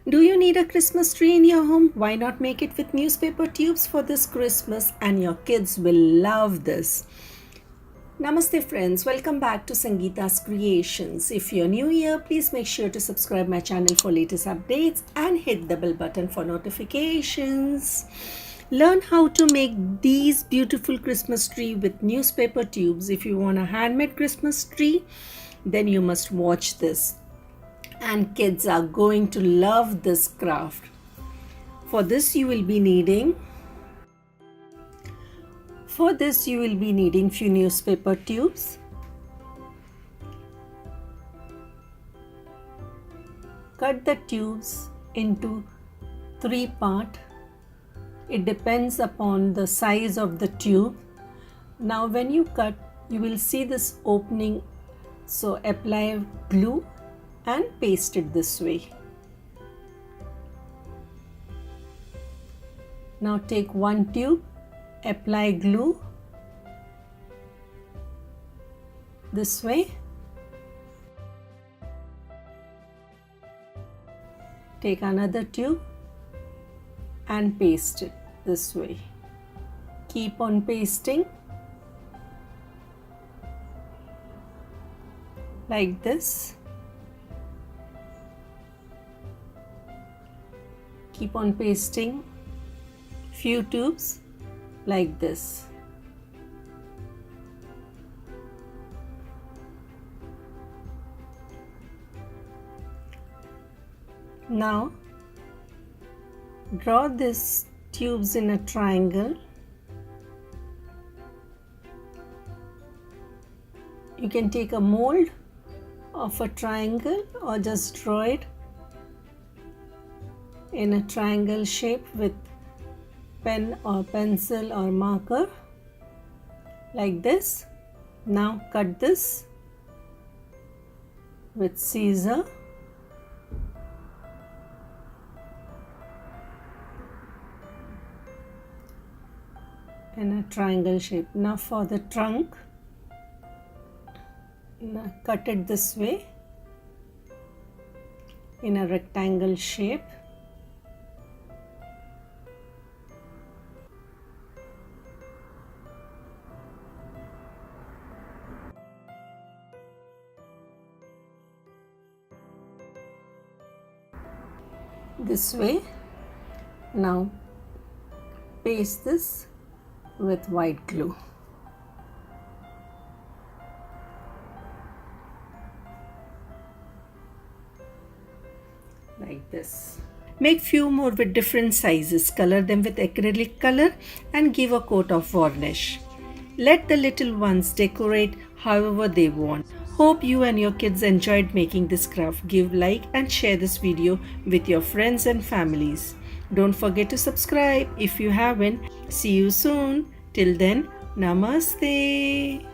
Do you need a Christmas tree in your home? Why not make it with newspaper tubes for this Christmas, and your kids will love this. Namaste friends, welcome back to Sangeeta's Creations. If you're new here, please make sure to subscribe my channel for latest updates and hit the bell button for notifications. Learn how to make these beautiful Christmas tree with newspaper tubes. If you want a handmade Christmas tree, then you must watch this. And kids are going to love this craft. For this you will be needing few newspaper tubes. Cut the tubes into 3 parts. It depends upon the size of the tube. Now when you cut, you will see this opening, so apply glue and paste it this way. Now take one tube, apply glue this way. Take another tube and paste it this way. Keep on pasting like this. Keep on pasting few tubes like this. Now draw these tubes in a triangle. You can take a mold of a triangle or just draw it in a triangle shape with pen or pencil or marker like this. Now cut this with scissor. In a triangle shape. Now for the trunk, cut it this way in a rectangle shape. This way. Now paste this with white glue. Like this. Make few more with different sizes. Color them with acrylic color and give a coat of varnish. Let the little ones decorate however they want. Hope you and your kids enjoyed making this craft. Give like and share this video with your friends and families. Don't forget to subscribe if you haven't. See you soon. Till then, Namaste.